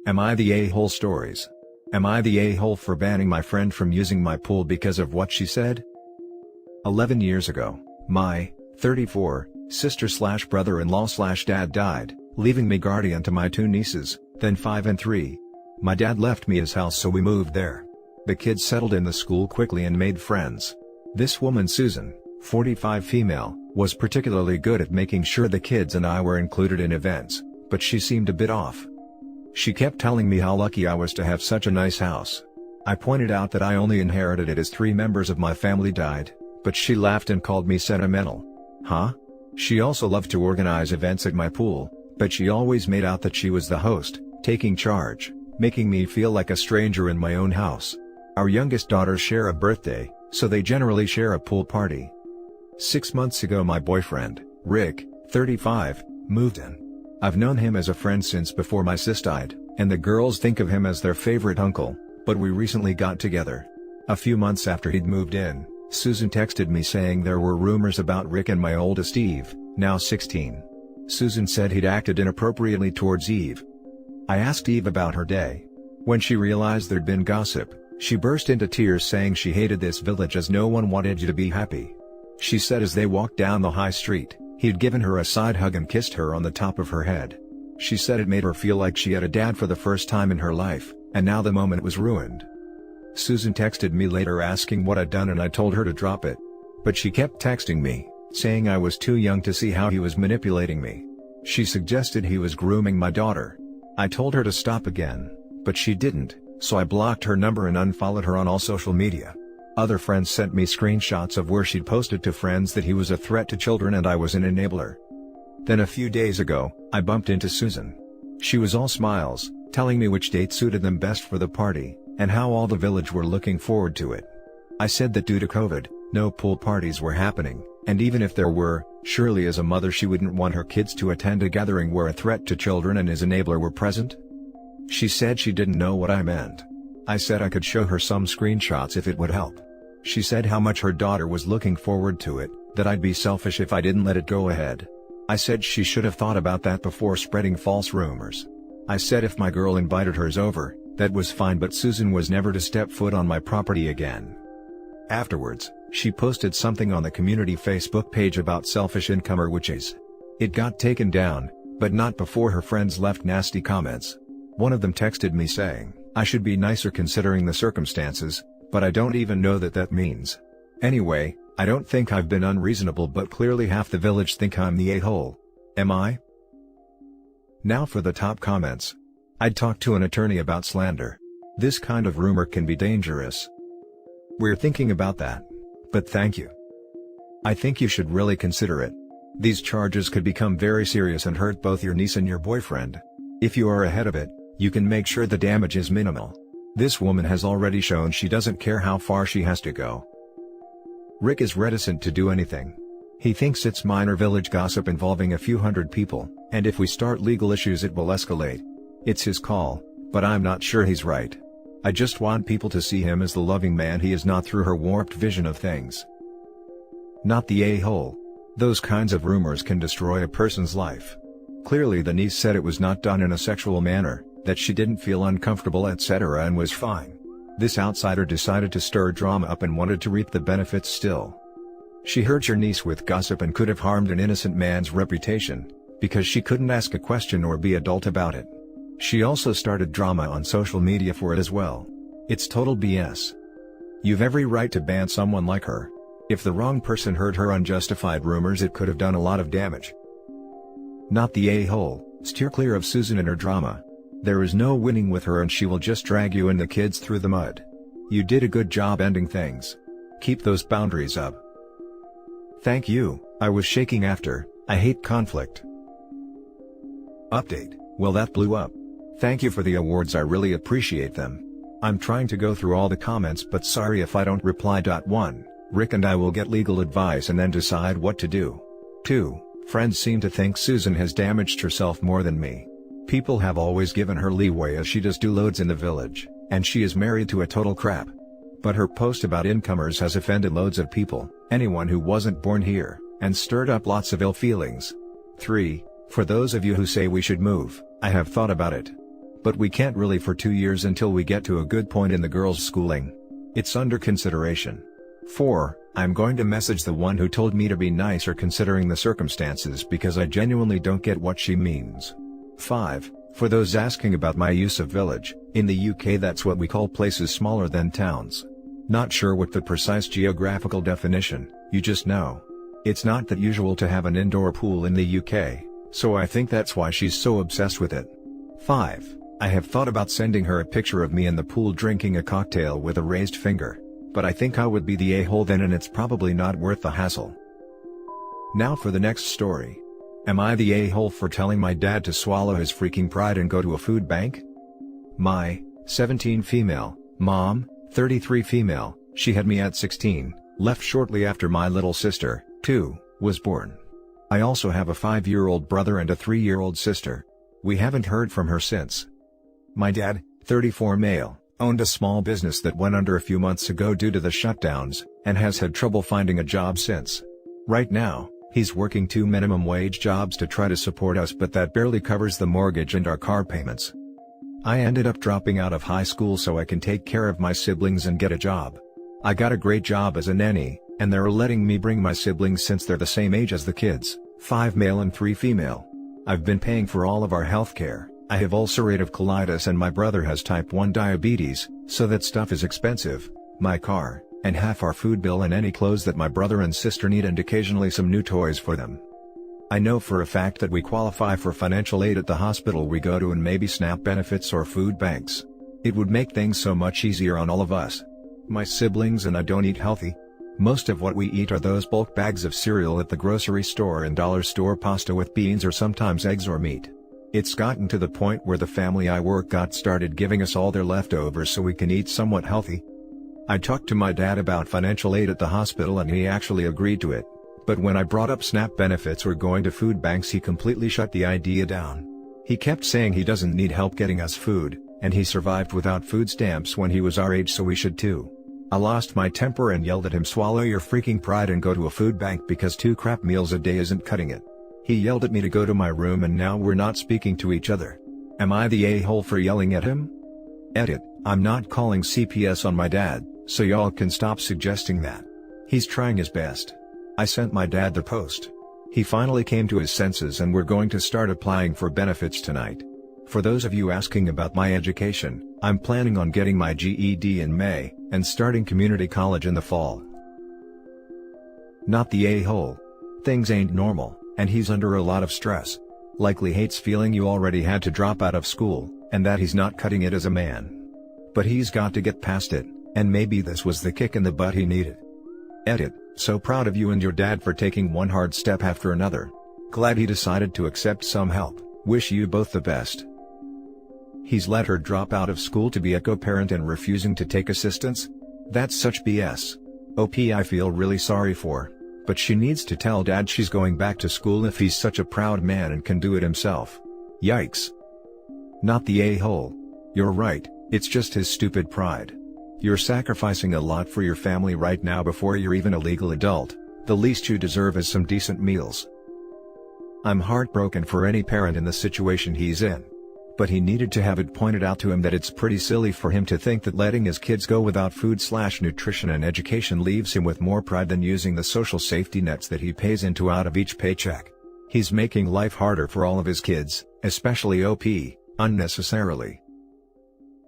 Am I the a-hole stories? Am I the a-hole for banning my friend from using my pool because of what she said? 11 years ago, my 34 sister/brother-in-law/dad died, leaving me guardian to my 2 nieces, then 5 and 3. My dad left me his house, so we moved there. The kids settled in the school quickly and made friends. This woman, Susan, 45 female, was particularly good at making sure the kids and I were included in events, but she seemed a bit off. She kept telling me how lucky I was to have such a nice house. I pointed out that I only inherited it as 3 members of my family died, but she laughed and called me sentimental. Huh? She also loved to organize events at my pool, but she always made out that she was the host, taking charge, making me feel like a stranger in my own house. Our youngest daughters share a birthday, so they generally share a pool party. 6 months ago my boyfriend, Rick, 35, moved in. I've known him as a friend since before my sis died, and the girls think of him as their favorite uncle, but we recently got together. A few months after he'd moved in, Susan texted me saying there were rumors about Rick and my oldest Eve, now 16. Susan said he'd acted inappropriately towards Eve. I asked Eve about her day. When she realized there'd been gossip, she burst into tears saying she hated this village as no one wanted you to be happy. She said as they walked down the high street, he'd given her a side hug and kissed her on the top of her head. She said it made her feel like she had a dad for the first time in her life, and now the moment was ruined. Susan texted me later asking what I'd done, and I told her to drop it. But she kept texting me, saying I was too young to see how he was manipulating me. She suggested he was grooming my daughter. I told her to stop again, but she didn't, so I blocked her number and unfollowed her on all social media. Other friends sent me screenshots of where she'd posted to friends that he was a threat to children and I was an enabler. Then a few days ago, I bumped into Susan. She was all smiles, telling me which date suited them best for the party, and how all the village were looking forward to it. I said that due to COVID, no pool parties were happening, and even if there were, surely as a mother she wouldn't want her kids to attend a gathering where a threat to children and his enabler were present. She said she didn't know what I meant. I said I could show her some screenshots if it would help. She said how much her daughter was looking forward to it, that I'd be selfish if I didn't let it go ahead. I said she should have thought about that before spreading false rumors. I said if my girl invited hers over, that was fine, but Susan was never to step foot on my property again. Afterwards, she posted something on the community Facebook page about selfish incomer witches. It got taken down, but not before her friends left nasty comments. One of them texted me saying, I should be nicer considering the circumstances, but I don't even know what that means. Anyway, I don't think I've been unreasonable, but clearly half the village think I'm the a-hole. Am I? Now for the top comments. I'd talk to an attorney about slander. This kind of rumor can be dangerous. We're thinking about that. But thank you. I think you should really consider it. These charges could become very serious and hurt both your niece and your boyfriend. If you are ahead of it, you can make sure the damage is minimal. This woman has already shown she doesn't care how far she has to go. Rick is reticent to do anything. He thinks it's minor village gossip involving a few hundred people, and if we start legal issues it will escalate. It's his call, but I'm not sure he's right. I just want people to see him as the loving man he is, not through her warped vision of things. Not the a-hole. Those kinds of rumors can destroy a person's life. Clearly the niece said it was not done in a sexual manner, that she didn't feel uncomfortable etc. and was fine. This outsider decided to stir drama up and wanted to reap the benefits still. She hurt your niece with gossip and could have harmed an innocent man's reputation, because she couldn't ask a question or be adult about it. She also started drama on social media for it as well. It's total BS. You've every right to ban someone like her. If the wrong person heard her unjustified rumors it could have done a lot of damage. Not the a-hole. Steer clear of Susan and her drama. There is no winning with her and she will just drag you and the kids through the mud. You did a good job ending things. Keep those boundaries up. Thank you. I was shaking after. I hate conflict. Update. Well, that blew up. Thank you for the awards, I really appreciate them. I'm trying to go through all the comments, but sorry if I don't reply. 1. Rick and I will get legal advice and then decide what to do. 2. Friends seem to think Susan has damaged herself more than me. People have always given her leeway as she does do loads in the village, and she is married to a total crap. But her post about incomers has offended loads of people, anyone who wasn't born here, and stirred up lots of ill feelings. 3. For those of you who say we should move, I have thought about it. But we can't really for 2 years until we get to a good point in the girls' schooling. It's under consideration. 4. I'm going to message the one who told me to be nicer considering the circumstances because I genuinely don't get what she means. 5. For those asking about my use of village, in the UK that's what we call places smaller than towns. Not sure what the precise geographical definition, you just know. It's not that usual to have an indoor pool in the UK, so I think that's why she's so obsessed with it. 5. I have thought about sending her a picture of me in the pool drinking a cocktail with a raised finger, but I think I would be the a-hole then and it's probably not worth the hassle. Now for the next story. Am I the a-hole for telling my dad to swallow his freaking pride and go to a food bank? My 17 female mom, 33 female, she had me at 16, left shortly after my little sister, 2, was born. I also have a 5-year-old brother and a 3-year-old sister. We haven't heard from her since. My dad, 34 male, owned a small business that went under a few months ago due to the shutdowns, and has had trouble finding a job since. Right now, he's working 2 minimum wage jobs to try to support us, but that barely covers the mortgage and our car payments. I ended up dropping out of high school so I can take care of my siblings and get a job. I got a great job as a nanny, and they're letting me bring my siblings since they're the same age as the kids, 5 male and 3 female. I've been paying for all of our healthcare. I have ulcerative colitis and my brother has type 1 diabetes, so that stuff is expensive, my car, and half our food bill and any clothes that my brother and sister need and occasionally some new toys for them. I know for a fact that we qualify for financial aid at the hospital we go to and maybe SNAP benefits or food banks. It would make things so much easier on all of us. My siblings and I don't eat healthy. Most of what we eat are those bulk bags of cereal at the grocery store and dollar store pasta with beans or sometimes eggs or meat. It's gotten to the point where the family I work got started giving us all their leftovers so we can eat somewhat healthy. I talked to my dad about financial aid at the hospital and he actually agreed to it, but when I brought up SNAP benefits or going to food banks he completely shut the idea down. He kept saying he doesn't need help getting us food, and he survived without food stamps when he was our age so we should too. I lost my temper and yelled at him, swallow your freaking pride and go to a food bank because 2 crap meals a day isn't cutting it. He yelled at me to go to my room and now we're not speaking to each other. Am I the a-hole for yelling at him? Edit, I'm not calling CPS on my dad, so y'all can stop suggesting that. He's trying his best. I sent my dad the post. He finally came to his senses and we're going to start applying for benefits tonight. For those of you asking about my education, I'm planning on getting my GED in May, and starting community college in the fall. Not the a-hole. Things ain't normal, and he's under a lot of stress. Likely hates feeling you already had to drop out of school, and that he's not cutting it as a man. But he's got to get past it, and maybe this was the kick in the butt he needed. Edit, so proud of you and your dad for taking one hard step after another. Glad he decided to accept some help, wish you both the best. He's let her drop out of school to be a co-parent and refusing to take assistance? That's such BS. OP I feel really sorry for, but she needs to tell dad she's going back to school if he's such a proud man and can do it himself. Yikes. Not the a-hole. You're right, it's just his stupid pride. You're sacrificing a lot for your family right now before you're even a legal adult. The least you deserve is some decent meals. I'm heartbroken for any parent in the situation he's in. But he needed to have it pointed out to him that it's pretty silly for him to think that letting his kids go without food/nutrition and education leaves him with more pride than using the social safety nets that he pays into out of each paycheck. He's making life harder for all of his kids, especially OP, unnecessarily.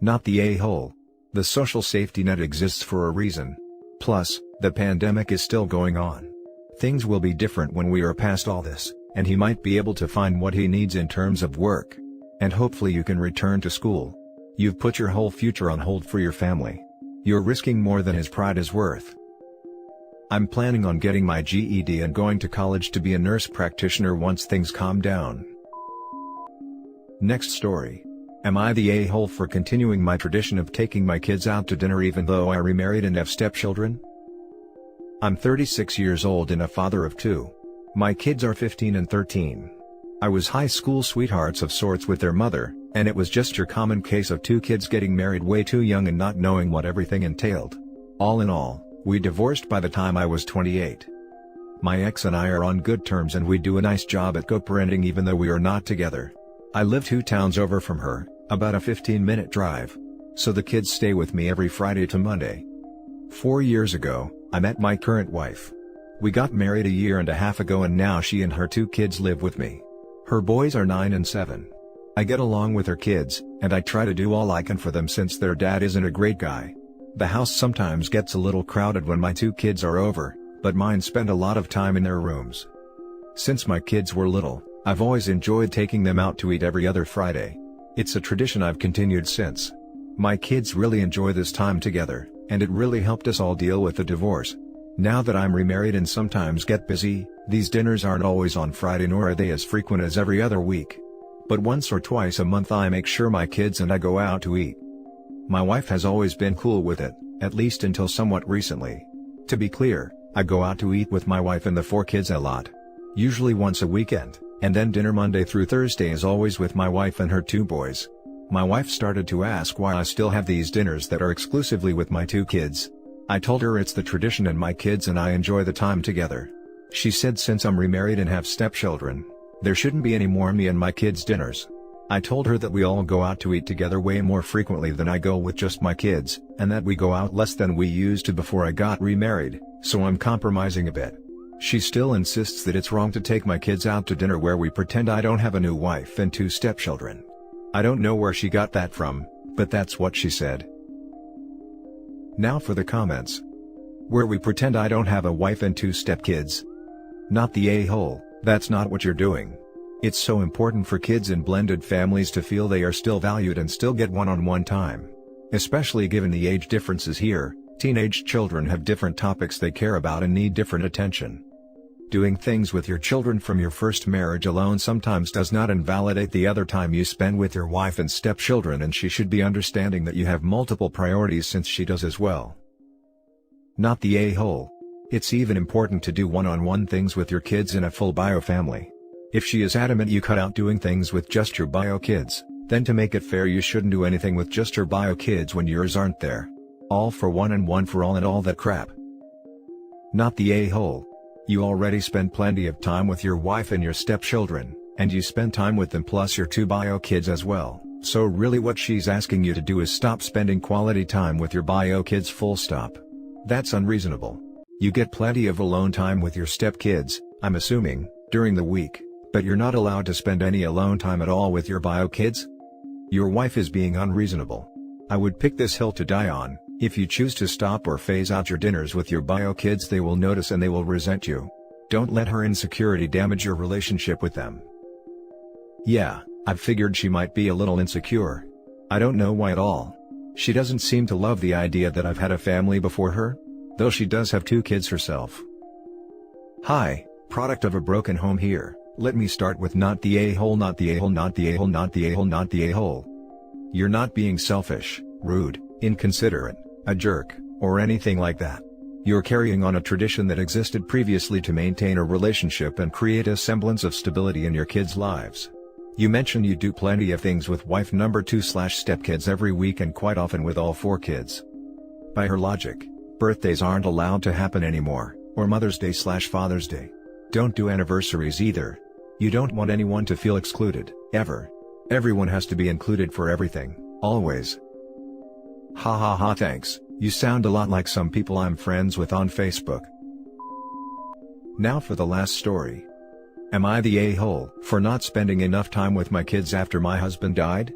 Not the a-hole. The social safety net exists for a reason. Plus, the pandemic is still going on. Things will be different when we are past all this, and he might be able to find what he needs in terms of work. And hopefully you can return to school. You've put your whole future on hold for your family. You're risking more than his pride is worth. I'm planning on getting my GED and going to college to be a nurse practitioner once things calm down. Next story. Am I the a-hole for continuing my tradition of taking my kids out to dinner even though I remarried and have stepchildren? I'm 36 years old and a father of 2. My kids are 15 and 13. I was high school sweethearts of sorts with their mother, and it was just your common case of 2 kids getting married way too young and not knowing what everything entailed. All in all, we divorced by the time I was 28. My ex and I are on good terms and we do a nice job at co-parenting even though we are not together. I live 2 towns over from her, About a 15-minute drive. So the kids stay with me every Friday to Monday. 4 years ago, I met my current wife. We got married a year and a half ago and now she and her 2 kids live with me. Her boys are 9 and 7. I get along with her kids, and I try to do all I can for them since their dad isn't a great guy. The house sometimes gets a little crowded when my 2 kids are over, but mine spend a lot of time in their rooms. Since my kids were little, I've always enjoyed taking them out to eat every other Friday. It's a tradition I've continued since. My kids really enjoy this time together, and it really helped us all deal with the divorce. Now that I'm remarried and sometimes get busy, these dinners aren't always on Friday nor are they as frequent as every other week. But once or twice a month I make sure my kids and I go out to eat. My wife has always been cool with it, at least until somewhat recently. To be clear, I go out to eat with my wife and the 4 kids a lot. Usually once a weekend, and then dinner Monday through Thursday is always with my wife and her 2 boys. My wife started to ask why I still have these dinners that are exclusively with my 2 kids. I told her it's the tradition and my kids and I enjoy the time together. She said since I'm remarried and have stepchildren, there shouldn't be any more me and my kids' dinners. I told her that we all go out to eat together way more frequently than I go with just my kids, and that we go out less than we used to before I got remarried, so I'm compromising a bit. She still insists that it's wrong to take my kids out to dinner where we pretend I don't have a new wife and 2 stepchildren. I don't know where she got that from, but that's what she said. Now for the comments. Where we pretend I don't have a wife and 2 stepkids. Not the a-hole, that's not what you're doing. It's so important for kids in blended families to feel they are still valued and still get one-on-one time. Especially given the age differences here, teenage children have different topics they care about and need different attention. Doing things with your children from your first marriage alone sometimes does not invalidate the other time you spend with your wife and stepchildren, and she should be understanding that you have multiple priorities since she does as well. Not the a-hole. It's even important to do one-on-one things with your kids in a full bio family. If she is adamant you cut out doing things with just your bio kids, then to make it fair you shouldn't do anything with just your bio kids when yours aren't there. All for one and one for all and all that crap. Not the a-hole. You already spend plenty of time with your wife and your stepchildren, and you spend time with them plus your 2 bio kids as well, so really what she's asking you to do is stop spending quality time with your bio kids full stop. That's unreasonable. You get plenty of alone time with your stepkids, I'm assuming, during the week, but you're not allowed to spend any alone time at all with your bio kids? Your wife is being unreasonable. I would pick this hill to die on. If you choose to stop or phase out your dinners with your bio kids, they will notice and they will resent you. Don't let her insecurity damage your relationship with them. Yeah, I've figured she might be a little insecure. I don't know why at all. She doesn't seem to love the idea that I've had a family before her, though she does have 2 kids herself. Hi, product of a broken home here. Let me start with not the a-hole, not the a-hole, not the a-hole, not the a-hole, not the a-hole. You're not being selfish, rude, inconsiderate, a jerk, or anything like that. You're carrying on a tradition that existed previously to maintain a relationship and create a semblance of stability in your kids' lives. You mentioned you do plenty of things with wife number 2/stepkids every week and quite often with all 4 kids. By her logic, birthdays aren't allowed to happen anymore, or Mother's Day/Father's Day. Don't do anniversaries either. You don't want anyone to feel excluded, ever. Everyone has to be included for everything, always. Ha ha ha, thanks, you sound a lot like some people I'm friends with on Facebook. Now for the last story. Am I the a-hole for not spending enough time with my kids after my husband died?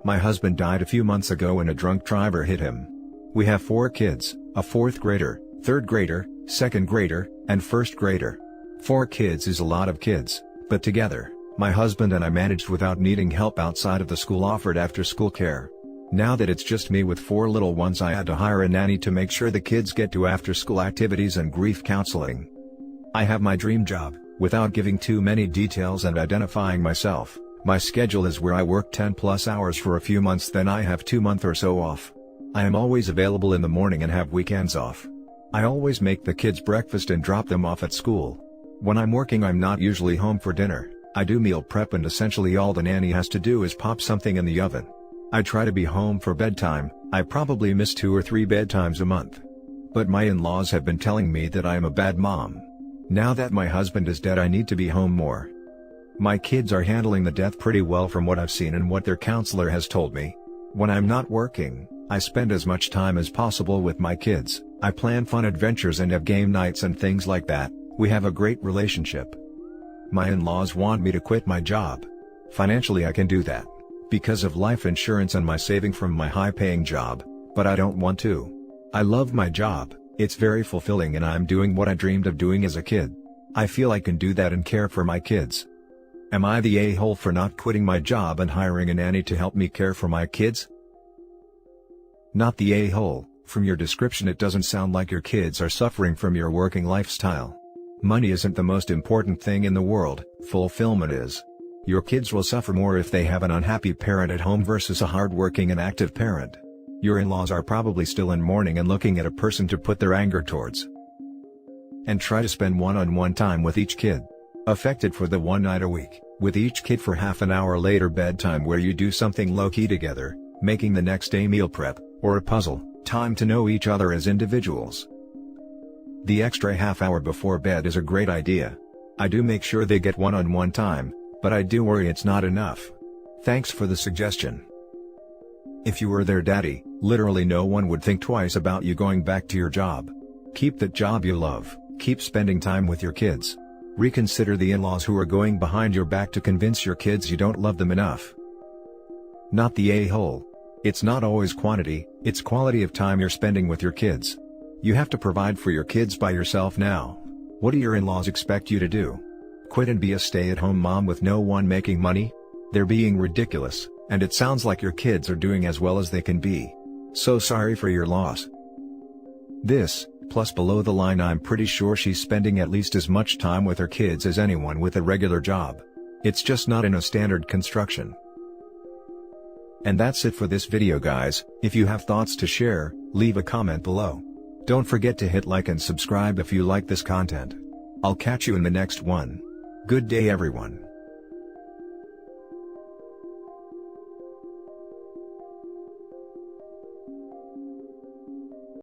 My husband died a few months ago when a drunk driver hit him. We have 4 kids, a 4th grader, 3rd grader, 2nd grader, and 1st grader. 4 kids is a lot of kids, but together, my husband and I managed without needing help outside of the school offered after-school care. Now that it's just me with 4 little ones, I had to hire a nanny to make sure the kids get to after-school activities and grief counseling. I have my dream job. Without giving too many details and identifying myself, my schedule is where I work 10+ hours for a few months, then I have 2 months or so off. I am always available in the morning and have weekends off. I always make the kids breakfast and drop them off at school. When I'm working, I'm not usually home for dinner. I do meal prep and essentially all the nanny has to do is pop something in the oven. I try to be home for bedtime. I probably miss 2 or 3 bedtimes a month. But my in-laws have been telling me that I am a bad mom. Now that my husband is dead, I need to be home more. My kids are handling the death pretty well from what I've seen and what their counselor has told me. When I'm not working, I spend as much time as possible with my kids. I plan fun adventures and have game nights and things like that. We have a great relationship. My in-laws want me to quit my job. Financially I can do that, because of life insurance and my saving from my high-paying job, but I don't want to. I love my job, it's very fulfilling and I'm doing what I dreamed of doing as a kid. I feel I can do that and care for my kids. Am I the a-hole for not quitting my job and hiring a nanny to help me care for my kids? Not the a-hole. From your description it doesn't sound like your kids are suffering from your working lifestyle. Money isn't the most important thing in the world, fulfillment is. Your kids will suffer more if they have an unhappy parent at home versus a hardworking and active parent. Your in-laws are probably still in mourning and looking at a person to put their anger towards. And try to spend one-on-one time with each kid. Affected for the one night a week, with each kid for half an hour later bedtime where you do something low-key together, making the next day meal prep, or a puzzle. Time to know each other as individuals. The extra half hour before bed is a great idea. I do make sure they get one-on-one time, but I do worry it's not enough. Thanks for the suggestion. If you were their daddy, literally no one would think twice about you going back to your job. Keep that job you love, keep spending time with your kids. Reconsider the in-laws who are going behind your back to convince your kids you don't love them enough. Not the a-hole. It's not always quantity, it's quality of time you're spending with your kids. You have to provide for your kids by yourself now. What do your in-laws expect you to do? Quit and be a stay-at-home mom with no one making money? They're being ridiculous, and it sounds like your kids are doing as well as they can be. So sorry for your loss. This, plus below the line I'm pretty sure she's spending at least as much time with her kids as anyone with a regular job. It's just not in a standard construction. And that's it for this video guys. If you have thoughts to share, leave a comment below. Don't forget to hit like and subscribe if you like this content. I'll catch you in the next one. Good day everyone.